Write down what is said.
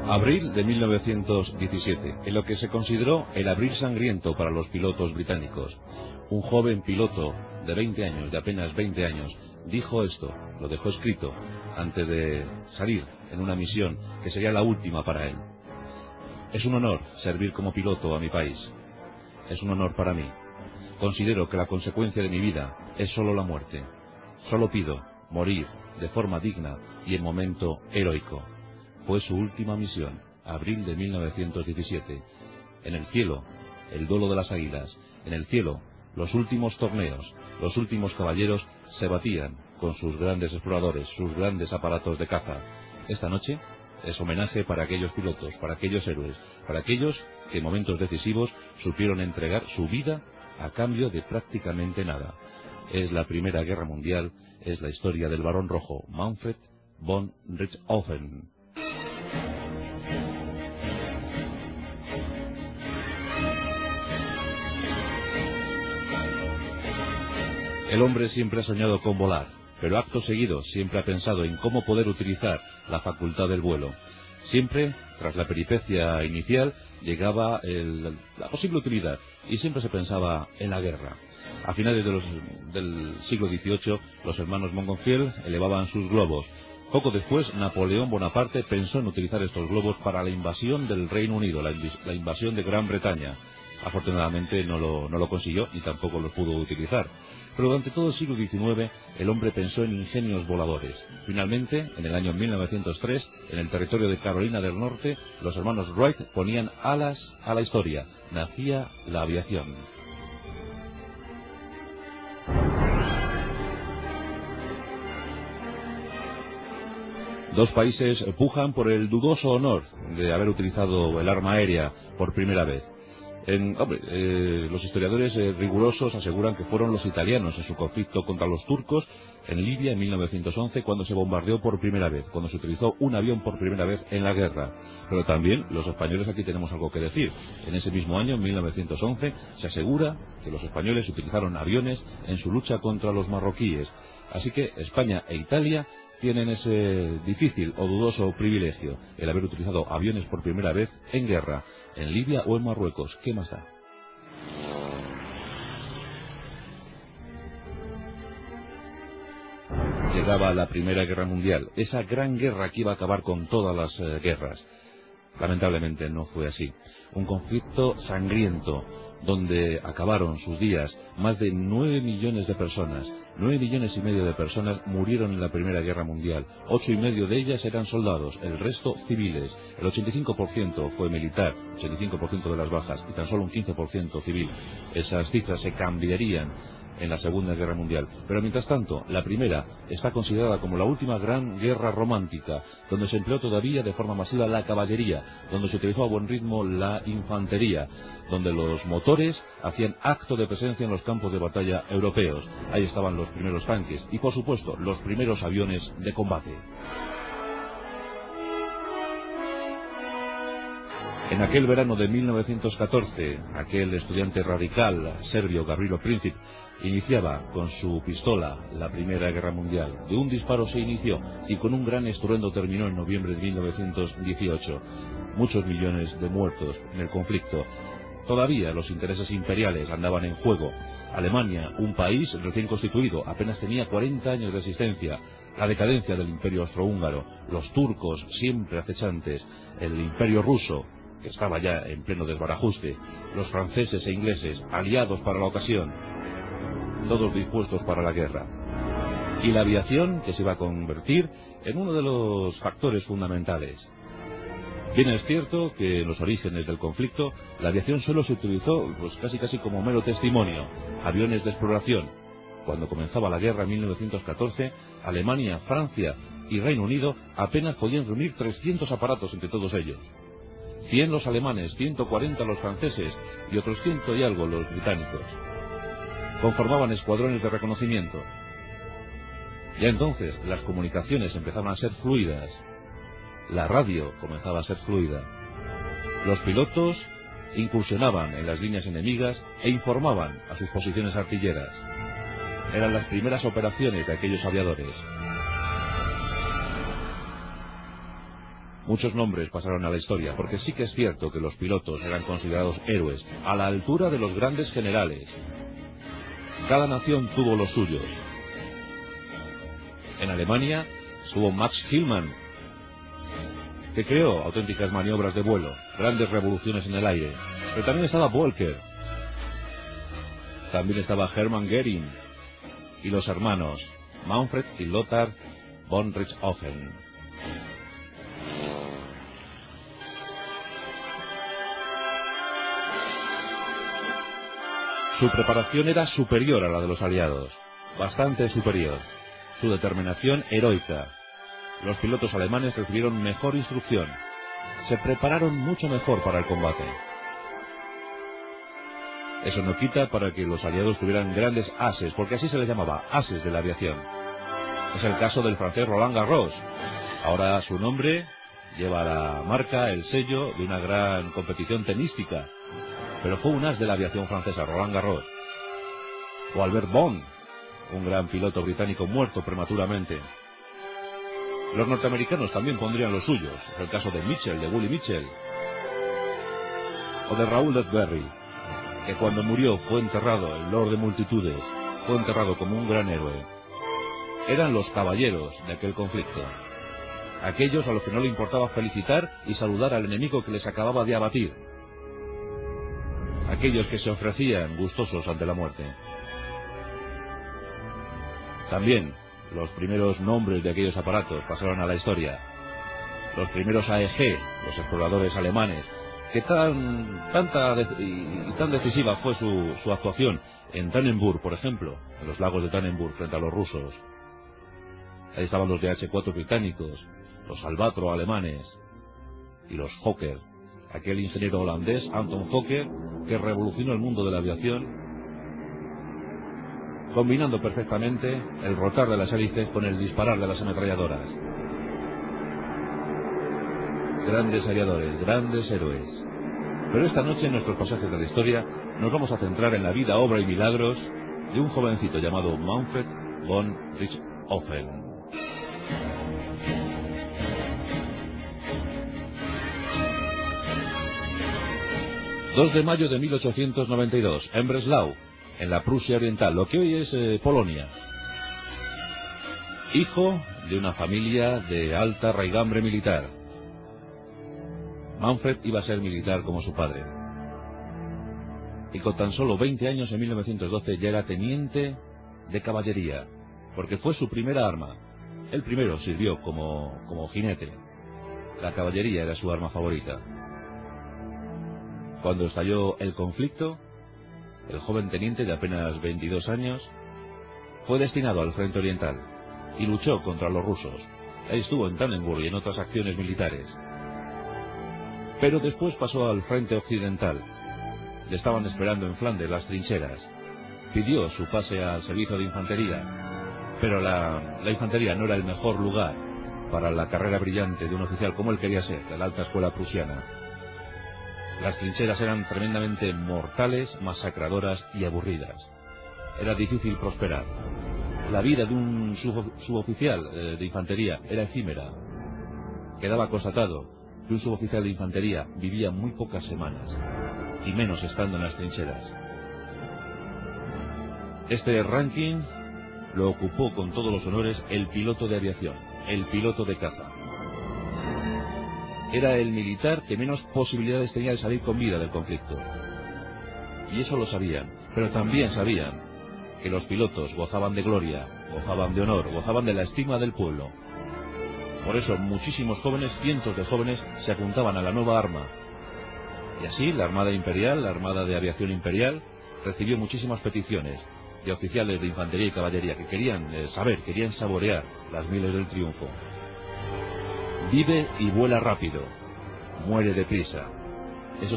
Abril de 1917, en lo que se consideró el abril sangriento para los pilotos británicos. Un joven piloto de 20 años, de apenas 20 años, dijo esto, lo dejó escrito, antes de salir en una misión que sería la última para él. Es un honor servir como piloto a mi país. Es un honor para mí. Considero que la consecuencia de mi vida es solo la muerte. Solo pido morir de forma digna y en momento heroico. Fue su última misión, abril de 1917. En el cielo, el duelo de las águilas. En el cielo, los últimos torneos, los últimos caballeros se batían con sus grandes exploradores, sus grandes aparatos de caza. Esta noche es homenaje para aquellos pilotos, para aquellos héroes, para aquellos que en momentos decisivos supieron entregar su vida a cambio de prácticamente nada. Es la Primera Guerra Mundial, es la historia del Barón Rojo, Manfred von Richthofen. El hombre siempre ha soñado con volar, pero acto seguido siempre ha pensado en cómo poder utilizar la facultad del vuelo. Siempre, tras la peripecia inicial, llegaba la posible utilidad, y siempre se pensaba en la guerra. A finales del siglo XVIII, los hermanos Montgolfier elevaban sus globos. Poco después, Napoleón Bonaparte pensó en utilizar estos globos para la invasión del Reino Unido, la invasión de Gran Bretaña. Afortunadamente no lo consiguió y tampoco los pudo utilizar. Pero durante todo el siglo XIX el hombre pensó en ingenios voladores. Finalmente, en el año 1903, en el territorio de Carolina del Norte, los hermanos Wright ponían alas a la historia. Nacía la aviación. Dos países pujan por el dudoso honor de haber utilizado el arma aérea por primera vez. Los historiadores rigurosos aseguran que fueron los italianos en su conflicto contra los turcos en Libia en 1911, cuando se bombardeó por primera vez, cuando se utilizó un avión por primera vez en la guerra. Pero también los españoles aquí tenemos algo que decir. En ese mismo año, en 1911, se asegura que los españoles utilizaron aviones en su lucha contra los marroquíes. Así que España e Italia tienen ese difícil o dudoso privilegio, el haber utilizado aviones por primera vez en guerra, en Libia o en Marruecos. ¿Qué más da? Llegaba la Primera Guerra Mundial, esa gran guerra que iba a acabar con todas las guerras. Lamentablemente no fue así. Un conflicto sangriento, donde acabaron sus días más de 9 millones de personas. 9 millones y medio de personas murieron en la Primera Guerra Mundial. 8,5 de ellas eran soldados, el resto civiles. El 85% fue militar, 85% de las bajas, y tan solo un 15% civil. Esas cifras se cambiarían en la Segunda Guerra Mundial. Pero mientras tanto, la primera está considerada como la última gran guerra romántica, donde se empleó todavía de forma masiva la caballería, donde se utilizó a buen ritmo la infantería, donde los motores hacían acto de presencia en los campos de batalla europeos. Ahí estaban los primeros tanques y, por supuesto, los primeros aviones de combate. En aquel verano de 1914, aquel estudiante radical serbio Gavrilo Princip iniciaba con su pistola la Primera Guerra Mundial. De un disparo se inició y con un gran estruendo terminó en noviembre de 1918. Muchos millones de muertos en el conflicto. Todavía los intereses imperiales andaban en juego. Alemania, un país recién constituido, apenas tenía 40 años de existencia. La decadencia del imperio austrohúngaro, los turcos siempre acechantes, el imperio ruso, que estaba ya en pleno desbarajuste, los franceses e ingleses, aliados para la ocasión, todos dispuestos para la guerra. Y la aviación, que se iba a convertir en uno de los factores fundamentales. Bien es cierto que en los orígenes del conflicto la aviación solo se utilizó casi como mero testimonio, aviones de exploración. Cuando comenzaba la guerra en 1914, Alemania, Francia y Reino Unido apenas podían reunir 300 aparatos entre todos ellos. 100 los alemanes, 140 los franceses y otros 100 y algo los británicos. Conformaban escuadrones de reconocimiento. Ya entonces las comunicaciones empezaban a ser fluidas. La radio comenzaba a ser fluida. Los pilotos incursionaban en las líneas enemigas e informaban a sus posiciones artilleras. Eran las primeras operaciones de aquellos aviadores. Muchos nombres pasaron a la historia, porque sí que es cierto que los pilotos eran considerados héroes, a la altura de los grandes generales. Cada nación tuvo los suyos. En Alemania estuvo Max Hillmann, que creó auténticas maniobras de vuelo, grandes revoluciones en el aire. Pero también estaba Volker, también estaba Hermann Göring y los hermanos Manfred y Lothar von Richthofen. Su preparación era superior a la de los aliados, bastante superior. Su determinación heroica. Los pilotos alemanes recibieron mejor instrucción, se prepararon mucho mejor para el combate. Eso no quita para que los aliados tuvieran grandes ases, porque así se les llamaba, ases de la aviación. Es el caso del francés Roland Garros. Ahora su nombre lleva la marca, el sello de una gran competición tenística, pero fue un as de la aviación francesa, Roland Garros. O Albert Bond, un gran piloto británico muerto prematuramente. Los norteamericanos también pondrían los suyos, es el caso de Mitchell, de Willie Mitchell, o de Raúl Ledbury, que cuando murió fue enterrado, el Lord de multitudes, fue enterrado como un gran héroe. Eran los caballeros de aquel conflicto, aquellos a los que no le importaba felicitar y saludar al enemigo que les acababa de abatir, aquellos que se ofrecían gustosos ante la muerte. También los primeros nombres de aquellos aparatos pasaron a la historia. Los primeros AEG, los exploradores alemanes, que tan decisiva fue su actuación en Tannenburg, por ejemplo, en los lagos de Tannenburg frente a los rusos. Ahí estaban los DH-4 británicos, los Albatro alemanes y los Fokker, aquel ingeniero holandés, Anton Fokker, que revolucionó el mundo de la aviación, combinando perfectamente el rotar de las hélices con el disparar de las ametralladoras. Grandes aviadores, grandes héroes. Pero esta noche en nuestros pasajes de la historia nos vamos a centrar en la vida, obra y milagros de un jovencito llamado Manfred von Richthofen. 2 de mayo de 1892, en Breslau, en la Prusia Oriental, lo que hoy es Polonia. Hijo de una familia de alta raigambre militar. Manfred iba a ser militar como su padre. Y con tan solo 20 años, en 1912, ya era teniente de caballería, porque fue su primera arma. Él primero sirvió como jinete. La caballería era su arma favorita. Cuando estalló el conflicto, el joven teniente de apenas 22 años fue destinado al frente oriental y luchó contra los rusos. Ahí estuvo en Tannenburg y en otras acciones militares. Pero después pasó al frente occidental. Le estaban esperando en Flandes las trincheras. Pidió su pase al servicio de infantería, pero la infantería no era el mejor lugar para la carrera brillante de un oficial como él quería ser, de la alta escuela prusiana. Las trincheras eran tremendamente mortales, masacradoras y aburridas. Era difícil prosperar. La vida de un suboficial de infantería era efímera. Quedaba constatado que un suboficial de infantería vivía muy pocas semanas, y menos estando en las trincheras. Este ranking lo ocupó con todos los honores el piloto de aviación, el piloto de caza. Era el militar que menos posibilidades tenía de salir con vida del conflicto. Y eso lo sabían, pero también sabían que los pilotos gozaban de gloria, gozaban de honor, gozaban de la estima del pueblo. Por eso muchísimos jóvenes, cientos de jóvenes, se apuntaban a la nueva arma. Y así la Armada Imperial, la Armada de Aviación Imperial, recibió muchísimas peticiones de oficiales de infantería y caballería que querían saber, querían saborear las mieles del triunfo. Vive y vuela rápido, muere deprisa. Eso